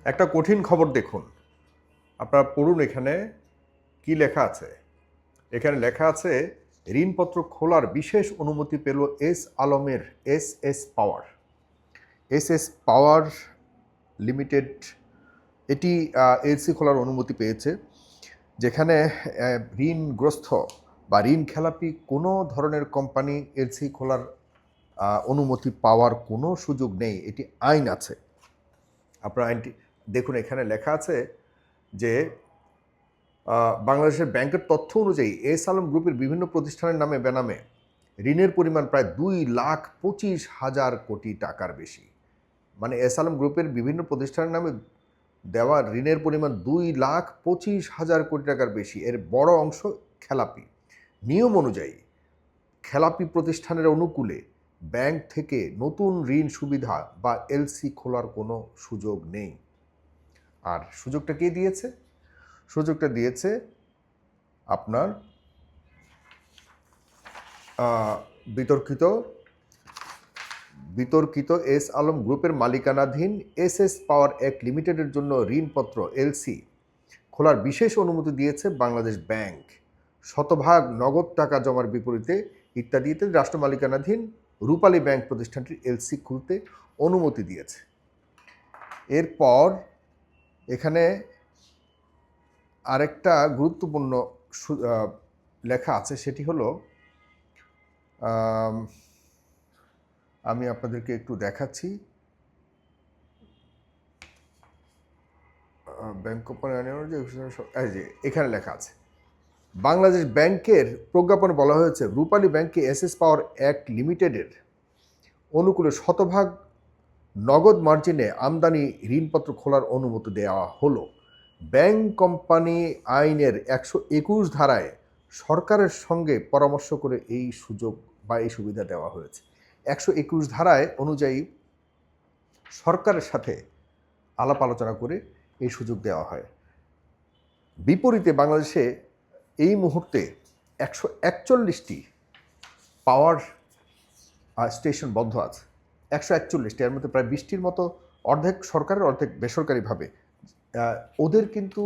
একটা কঠিন খবর দেখুন, আপনারা পড়ুন এখানে কি লেখা আছে। এখানে লেখা আছে ঋণপত্র খোলার বিশেষ অনুমতি পেল এস আলমের S power. S power limited এটি এলসি খোলার অনুমতি পেয়েছে, যেখানে ঋণগ্রস্ত বা ঋণ খেলাপি কোনো ধরনের কোম্পানি এলসি খোলার অনুমতি পাওয়ার কোনো সুযোগ নেই। এটি আইন আছে। আপনার আইনটি দেখুন, এখানে লেখা আছে যে বাংলাদেশের ব্যাংকের তথ্য অনুযায়ী এস আলম গ্রুপের বিভিন্ন প্রতিষ্ঠানের নামে বেনামে ঋণের পরিমাণ প্রায় 2,25,000 কোটি টাকার বেশি। মানে এস আলম গ্রুপের বিভিন্ন প্রতিষ্ঠানের নামে দেওয়া ঋণের পরিমাণ 2,25,000 কোটি টাকার বেশি। এর বড় অংশ খেলাপি। নিয়ম অনুযায়ী খেলাপি প্রতিষ্ঠানের অনুকূলে ব্যাংক থেকে নতুন ঋণ সুবিধা বা এলসি খোলার কোনো সুযোগ নেই। আর সুযোগটা কে দিয়েছে? সুযোগটা দিয়েছে আপনার বিতর্কিত এস আলম গ্রুপের মালিকানাধীন এস পাওয়ার এক লিমিটেডের জন্য ঋণপত্র এলসি খোলার বিশেষ অনুমতি দিয়েছে বাংলাদেশ ব্যাংক। শতভাগ নগদ টাকা জমার বিপরীতে ইত্যাদিতে রাষ্ট্র মালিকানাধীন রূপালী ব্যাংক প্রতিষ্ঠানটির এলসি খুলতে অনুমতি দিয়েছে। এরপর এখানে আরেকটা গুরুত্বপূর্ণ লেখা আছে, সেটি হলো আমি আপনাদেরকে একটু দেখাচ্ছি। ব্যাংক কোম্পানি যে এখানে লেখা আছে বাংলাদেশ ব্যাংকের প্রজ্ঞাপনে বলা হয়েছে রূপালী ব্যাংকে এস পাওয়ার অ্যাক্ট লিমিটেডের অনুকূলে শতভাগ নগদ মার্জিনে আমদানি ঋণপত্র খোলার অনুমতি দেওয়া হলো। ব্যাংক কোম্পানি আইনের 121 ধারায় সরকারের সঙ্গে পরামর্শ করে এই সুযোগ বা এই সুবিধা দেওয়া হয়েছে। 121 ধারায় অনুযায়ী সরকারের সাথে আলাপ আলোচনা করে এই সুযোগ দেওয়া হয়। বিপরীতে বাংলাদেশে এই মুহূর্তে 141টি পাওয়ার স্টেশন বন্ধ আছে। 141টি, এর মধ্যে প্রায় 20টির মতো অর্ধেক সরকারের অর্ধেক বেসরকারিভাবে। ওদের কিন্তু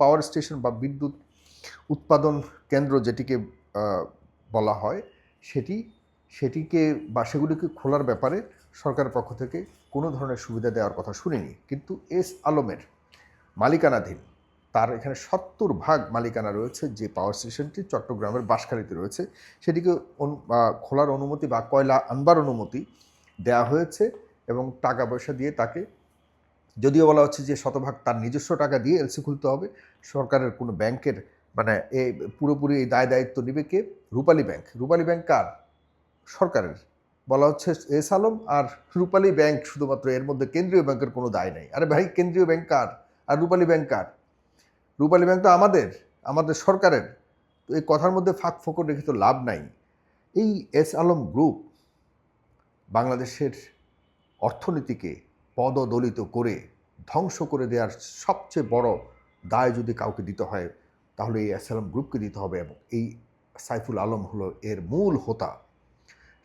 পাওয়ার স্টেশন বা বিদ্যুৎ উৎপাদন কেন্দ্র যেটিকে বলা হয় সেটিকে বা সেগুলিকে খোলার ব্যাপারে সরকারের পক্ষ থেকে কোনো ধরনের সুবিধা দেওয়ার কথা শুনিনি। কিন্তু এস আলমের মালিকানাধীন, তার এখানে 70% মালিকানা রয়েছে যে পাওয়ার স্টেশনটি চট্টগ্রামের বাঁশখালীতে রয়েছে, সেটিকে খোলার অনুমতি বা কয়লা আনবার অনুমতি দেওয়া হয়েছে এবং টাকা পয়সা দিয়ে তাকে, যদিও বলা হচ্ছে যে শতভাগ তার নিজস্ব টাকা দিয়ে এলসি খুলতে হবে, সরকারের কোনো ব্যাংকের মানে এই পুরোপুরি এই দায়িত্ব নেবে কে? রূপালী ব্যাংক। রূপালী ব্যাংক কার? সরকারের। বলা হচ্ছে এস আলম আর রূপালী ব্যাংক শুধুমাত্র, এর মধ্যে কেন্দ্রীয় ব্যাংকের কোনো দায় নেই। আরে ভাই, কেন্দ্রীয় ব্যাংক কার আর রূপালী ব্যাংক কার? রূপালী ব্যাংক তো আমাদের সরকারের। তো এই কথার মধ্যে ফাঁক ফোকর রেখে তো লাভ নাই। এই এস আলম গ্রুপ বাংলাদেশের অর্থনীতিকে পদদলিত করে ধ্বংস করে দেওয়ার সবচেয়ে বড় দায় যদি কাউকে দিতে হয় তাহলে এই এস আলম গ্রুপকে দিতে হবে, এবং এই সাইফুল আলম হলো এর মূল হোতা।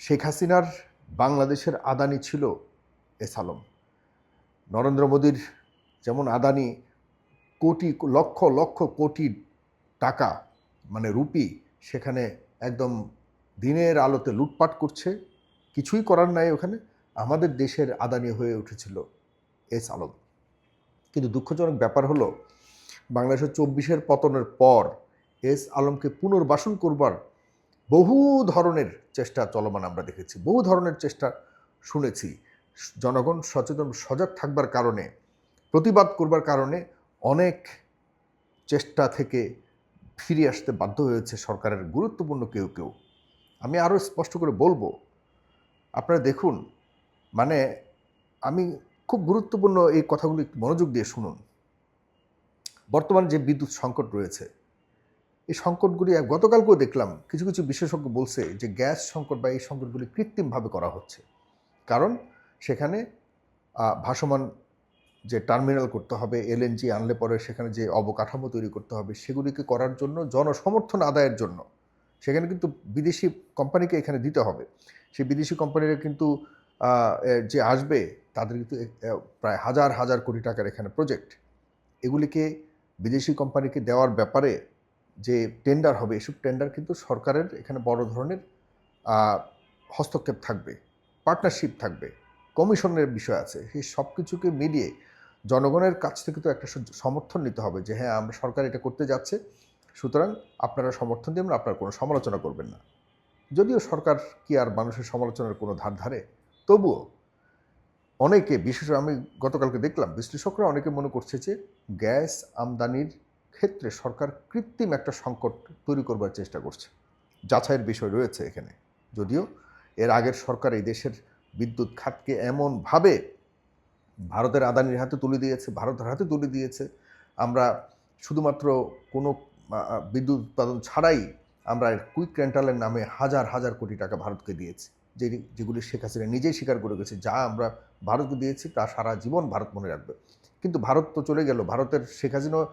শেখ হাসিনার বাংলাদেশের আদানি ছিল এস আলম। নরেন্দ্র মোদীর যেমন আদানি কোটি লক্ষ লক্ষ কোটি টাকা মানে রুপি সেখানে একদম দিনের আলোতে লুটপাট করছে, কিছুই করার নাই ওখানে। আমাদের দেশের আদানি হয়ে উঠেছিল এস আলম। কিন্তু দুঃখজনক ব্যাপার হলো বাংলাদেশের 24-এর পতনের পর এস আলমকে পুনর্বাসন করবার বহু ধরনের চেষ্টা চলমান আমরা দেখেছি, বহু ধরনের চেষ্টা শুনেছি। জনগণ সচেতন সজাগ থাকবার কারণে, প্রতিবাদ করবার কারণে অনেক চেষ্টা থেকে ফিরে আসতে বাধ্য হয়েছে সরকারের গুরুত্বপূর্ণ কেউ কেউ। আমি আরও স্পষ্ট করে বলবো, আপনারা দেখুন, মানে আমি খুব গুরুত্বপূর্ণ এই কথাগুলি মনোযোগ দিয়ে শুনুন। বর্তমান যে বিদ্যুৎ সংকট রয়েছে, এই সংকটগুলি গতকালকেও দেখলাম কিছু কিছু বিশেষজ্ঞ বলছে যে গ্যাস সংকট বা এই সংকটগুলি কৃত্রিমভাবে করা হচ্ছে। কারণ সেখানে ভাসমান যে টার্মিনাল করতে হবে, এলএনজি আনলে পরে সেখানে যে অবকাঠামো তৈরি করতে হবে, সেগুলিকে করার জন্য জনসমর্থন আদায়ের জন্য সেখানে কিন্তু বিদেশি কোম্পানিকে এখানে দিতে হবে। সেই বিদেশি কোম্পানিরা কিন্তু যে আসবে তাদের কিন্তু প্রায় হাজার হাজার কোটি টাকার এখানে প্রজেক্ট। এগুলিকে বিদেশি কোম্পানিকে দেওয়ার ব্যাপারে যে টেন্ডার হবে, এসব টেন্ডার কিন্তু সরকারের এখানে বড় ধরনের হস্তক্ষেপ থাকবে, পার্টনারশিপ থাকবে, কমিশনের বিষয় আছে। সেই সব কিছুকে মিলিয়ে জনগণের কাছ থেকে তো একটা সমর্থন নিতে হবে যে হ্যাঁ, আমরা সরকার এটা করতে যাচ্ছে, সুতরাং আপনারা সমর্থন দেবেন, আপনারা কোনো সমালোচনা করবেন না। যদিও সরকার কি আর মানুষের সমালোচনার কোনো ধার ধারে, তবুও অনেকে, বিশেষ আমি গতকালকে দেখলাম বিশ্লেষকরা অনেকে মনে করছে যে গ্যাস আমদানির ক্ষেত্রে সরকার কৃত্রিম একটা সংকট তৈরি করবার চেষ্টা করছে। যাচাইয়ের বিষয় রয়েছে এখানে। যদিও এর আগের সরকার এই দেশের বিদ্যুৎ খাতকে এমনভাবে ভারতের আদানির হাতে তুলে দিয়েছে, ভারতের হাতে তুলে দিয়েছে, আমরা শুধুমাত্র কোনো বিদ্যুৎ উৎপাদন ছাড়াই আমরা কুইক রেন্টালের নামে হাজার হাজার কোটি টাকা ভারতকে দিয়েছি, যেগুলি শেখ হাসিনা নিজেই স্বীকার করে গেছে, যা আমরা ভারতকে দিয়েছি তা সারা জীবন ভারত মনে রাখবে। কিন্তু ভারত তো চলে গেল, ভারতের শেখ হাসিনাও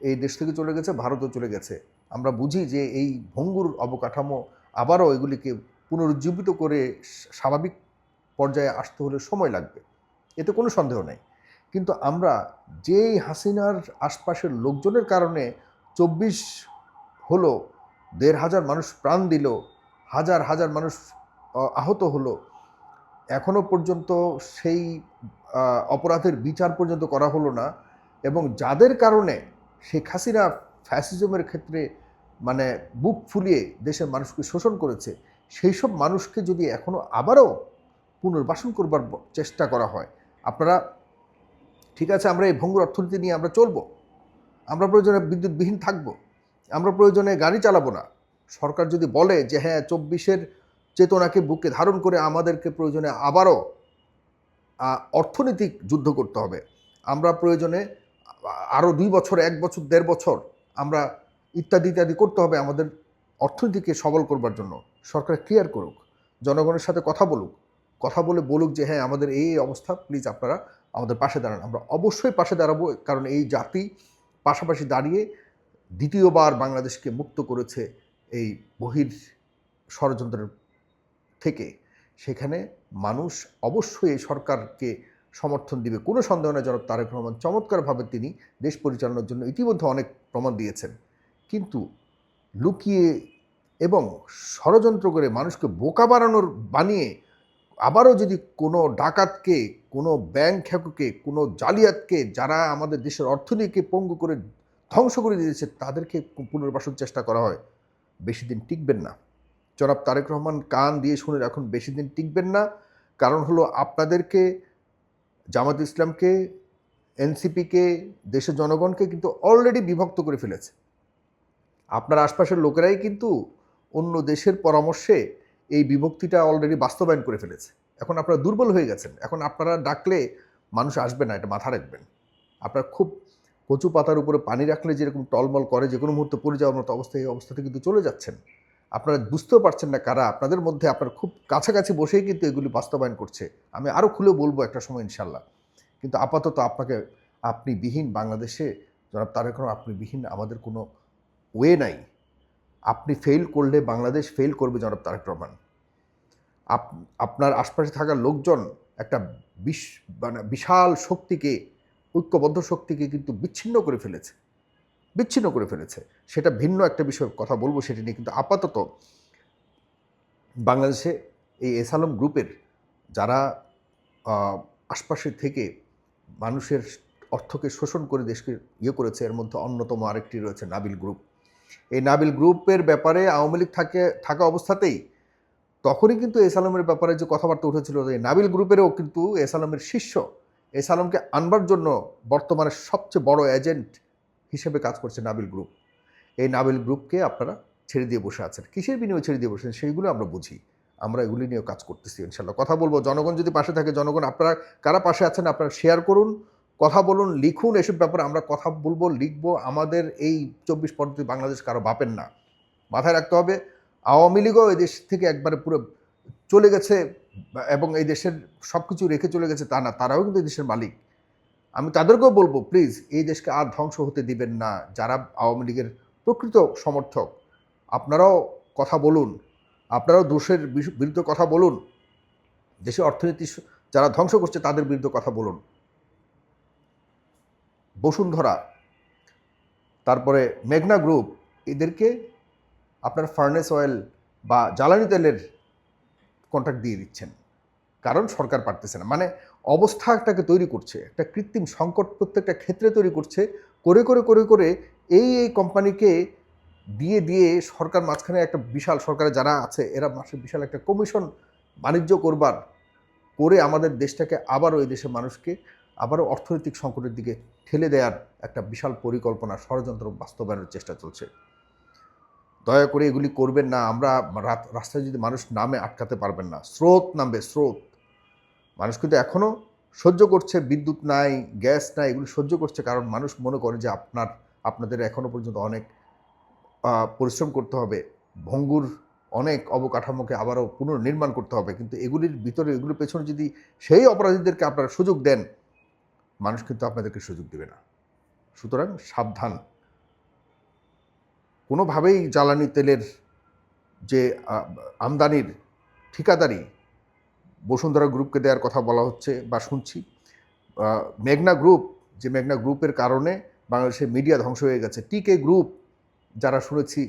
এই দেশ থেকে চলে গেছে, ভারতও চলে গেছে। আমরা বুঝি যে এই ভঙ্গুর অবকাঠামো আবারও এগুলিকে পুনরুজ্জীবিত করে স্বাভাবিক পর্যায়ে আসতে হলে সময় লাগবে, এতে কোনো সন্দেহ নেই। কিন্তু আমরা যেই হাসিনার আশপাশের লোকজনের কারণে 24 হলো, 1,500 মানুষ প্রাণ দিল, হাজার হাজার মানুষ আহত হলো, এখনও পর্যন্ত সেই অপরাধের বিচার পর্যন্ত করা হলো না। এবং যাদের কারণে শেখ হাসিনা ফ্যাসিজমের ক্ষেত্রে মানে বুক ফুলিয়ে দেশের মানুষকে শোষণ করেছে, সেই সব মানুষকে যদি এখনও আবারও পুনর্বাসন করবার চেষ্টা করা হয়, আপনারা ঠিক আছে, আমরা এই ভঙ্গুর অর্থনীতি নিয়ে আমরা চলবো, আমরা প্রয়োজনে বিদ্যুৎবিহীন থাকবো, আমরা প্রয়োজনে গাড়ি চালাবো না। সরকার যদি বলে যে হ্যাঁ, 24-এর চেতনাকে বুকে ধারণ করে আমাদেরকে প্রয়োজনে আবারও অর্থনৈতিক যুদ্ধ করতে হবে, আমরা প্রয়োজনে আরও 2 বছর, 1 বছর, 1.5 বছর আমরা ইত্যাদি ইত্যাদি করতে হবে আমাদের অর্থনীতিকে সবল করবার জন্য, সরকার ক্লিয়ার করুক, জনগণের সাথে কথা বলুক, কথা বলে বলুক যে হ্যাঁ, আমাদের এই অবস্থা, প্লিজ আপনারা আমাদের পাশে দাঁড়ান। আমরা অবশ্যই পাশে দাঁড়াবো, কারণ এই জাতি পাশাপাশি দাঁড়িয়ে দ্বিতীয়বার বাংলাদেশকে মুক্ত করেছে এই বহির ষড়যন্ত্রের থেকে। সেখানে মানুষ অবশ্যই এই সরকারকে সমর্থন দিবে, কোনো সন্দেহ নেই। জনাব তারেক রহমান চমৎকারভাবে তিনি দেশ পরিচালনার জন্য ইতিমধ্যে অনেক প্রমাণ দিয়েছেন। কিন্তু লুকিয়ে এবং ষড়যন্ত্র করে মানুষকে বোকা বানিয়ে আবারও যদি কোনো ডাকাতকে, কোনো ব্যাংক হ্যাককে, কোনো জালিয়াতকে, যারা আমাদের দেশের অর্থনীতিকে পঙ্গু করে ধ্বংস করে দিয়েছে, তাদেরকে পুনর্বাসন চেষ্টা করা হয়, বেশি দিন টিকবেন না। জনাব তারেক রহমান, কান দিয়ে শুনে রাখুন, বেশি দিন টিকবেন না। কারণ হলো আপনাদেরকে, জামাত ইসলামকে, এনসিপিকে, দেশের জনগণকে কিন্তু অলরেডি বিভক্ত করে ফেলেছে। আপনার আশপাশের লোকেরাই কিন্তু অন্য দেশের পরামর্শে এই বিভক্তিটা অলরেডি বাস্তবায়ন করে ফেলেছে। এখন আপনারা দুর্বল হয়ে গেছেন, এখন আপনারা ডাকলে মানুষ আসবে না, এটা মাথা রাখবেন। আপনারা খুব কচু পাতার উপরে পানি রাখলে যেরকম টলমল করে, যে কোনো মুহূর্তে পড়ে যাওয়ার মতো অবস্থা, এই অবস্থাতে কিন্তু চলে যাচ্ছেন। আপনারা বুঝতেও পারছেন না কারা আপনাদের মধ্যে, আপনার খুব কাছাকাছি বসেই কিন্তু এগুলি বাস্তবায়ন করছে। আমি আরও খুলে বলবো একটা সময় ইনশাল্লাহ। কিন্তু আপাতত আপনি বিহীন বাংলাদেশে, জনাব তারেক রহমান, আপনি বিহীন আমাদের কোনো ওয়ে নাই। আপনি ফেল করলে বাংলাদেশ ফেল করবে জনাব তারেক রহমান। আপনার আশপাশে থাকা লোকজন একটা বিশাল শক্তিকে, ঐক্যবদ্ধ শক্তিকে কিন্তু বিচ্ছিন্ন করে ফেলেছে। সেটা ভিন্ন একটা বিষয়, কথা বলবো সেটা নিয়ে। কিন্তু আপাতত বাংলাদেশে এই এসালম গ্রুপের যারা আশপাশে থেকে মানুষের অর্থকে শোষণ করে দেশকে করেছে, এর মধ্যে অন্যতম আরেকটি রয়েছে নাবিল গ্রুপ। এই নাবিল গ্রুপের ব্যাপারে আওয়ামী লীগ থাকা অবস্থাতেই তখনই কিন্তু এসালমের ব্যাপারে যে কথাবার্তা উঠেছিল, যে নাবিল গ্রুপেরও কিন্তু এসালমের শিষ্য, এসালমকে আনবার জন্য বর্তমানে সবচেয়ে বড় এজেন্ট হিসেবে কাজ করছে নাবিল গ্রুপ। এই নাবিল গ্রুপকে আপনারা ছেড়ে দিয়ে বসে আছেন, কিসের বিনিময়ে ছেড়ে দিয়ে বসেছেন সেইগুলো আমরা বুঝি, আমরা এগুলি নিয়েও কাজ করতেছি ইনশাল্লাহ। কথা বলবো, জনগণ যদি পাশে থাকে, জনগণ আপনারা কারা পাশে আছেন আপনারা শেয়ার করুন, কথা বলুন, লিখুন, এসব ব্যাপারে আমরা কথা বলবো, লিখবো। আমাদের এই 24 পদ্ধতি বাংলাদেশ কারো বাপের না, মাথায় রাখতে হবে। আওয়ামী লীগও এই দেশ থেকে একবারে পুরো চলে গেছে এবং এই দেশের সব কিছু রেখে চলে গেছে তা না, তারাও কিন্তু এই দেশের মালিক। আমি তাদেরকেও বলবো, প্লিজ এই দেশকে আর ধ্বংস হতে দিবেন না। যারা আওয়ামী লীগের প্রকৃত সমর্থক, আপনারাও কথা বলুন, আপনারাও দোষের বিরুদ্ধে কথা বলুন, দেশের অর্থনীতি যারা ধ্বংস করছে তাদের বিরুদ্ধে কথা বলুন। বসুন্ধরা, তারপরে মেঘনা গ্রুপ, এদেরকে আপনার ফার্নেস অয়েল বা জ্বালানি তেলের কন্ট্রাক্ট দিয়ে দিচ্ছেন, কারণ সরকার পারতেছে না। মানে অবস্থাটাকে তৈরি করছে, একটা কৃত্রিম সংকট প্রত্যেকটা ক্ষেত্রে তৈরি করছে, করে করে করে করে এই কোম্পানিকে দিয়ে দিয়ে সরকার মাঝখানে একটা বিশাল, সরকারে যারা আছে এরা মাসে বিশাল একটা কমিশন বাণিজ্য করবার করে আমাদের দেশটাকে আবারও এই দেশের মানুষকে আবারও অর্থনৈতিক সংকটের দিকে ঠেলে দেওয়ার একটা বিশাল পরিকল্পনা, ষড়যন্ত্র বাস্তবায়নের চেষ্টা চলছে। দয়া করে এগুলি করবেন না। আমরা রাস্তায় যদি মানুষ নামে আটকাতে পারবেন না, স্রোত নামবে, স্রোত। মানুষ কিন্তু এখনও সহ্য করছে, বিদ্যুৎ নাই, গ্যাস নাই, এগুলি সহ্য করছে, কারণ মানুষ মনে করে যে আপনাদের এখনও পর্যন্ত অনেক পরিশ্রম করতে হবে, ভঙ্গুর অনেক অবকাঠামোকে আবারও পুনর্নির্মাণ করতে হবে। কিন্তু এগুলির ভিতরে, এগুলির পেছনে যদি সেই অপরাধীদেরকে আপনারা সুযোগ দেন, মানুষ কিন্তু আপনাদেরকে সুযোগ দেবে না। সুতরাং সাবধান। কোনোভাবেই জ্বালানি তেলের যে আমদানির ঠিকাদারি বসুন্ধরা গ্রুপকে দেওয়ার কথা বলা হচ্ছে বা শুনছি। মেঘনা গ্রুপ, যে মেঘনা গ্রুপের কারণে বাংলাদেশের মিডিয়া ধ্বংস হয়ে গেছে। টিকে গ্রুপ, যারা শুনেছি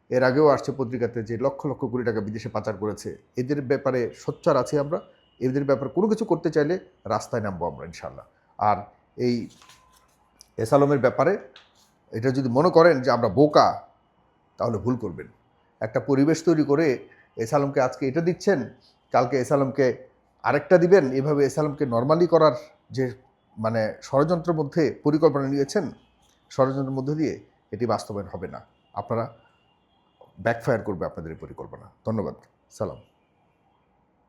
এর আগেও আসছে পত্রিকাতে যে লক্ষ লক্ষ কোটি টাকা বিদেশে পাচার করেছে, এদের ব্যাপারে সোচ্চার আছি আমরা। এদের ব্যাপারে কোনো কিছু করতে চাইলে রাস্তায় নামবো আমরা ইনশাল্লাহ। আর এই এস আলমের ব্যাপারে এটা যদি মনে করেন যে আমরা বোকা, তাহলে ভুল করবেন। একটা পরিবেশ তৈরি করে এস আলমকে আজকে এটা দিচ্ছেন, কালকে এস আলমকে আরেকটা দিবেন, এভাবে এস আলমকে নর্মালি করার যে মানে ষড়যন্ত্রের মধ্যে পরিকল্পনা নিয়েছেন, ষড়যন্ত্রের মধ্যে দিয়ে এটি বাস্তবায়ন হবে না। আপনারা ব্যাকফায়ার করবে আপনাদের এই পরিকল্পনা। ধন্যবাদ। সালাম।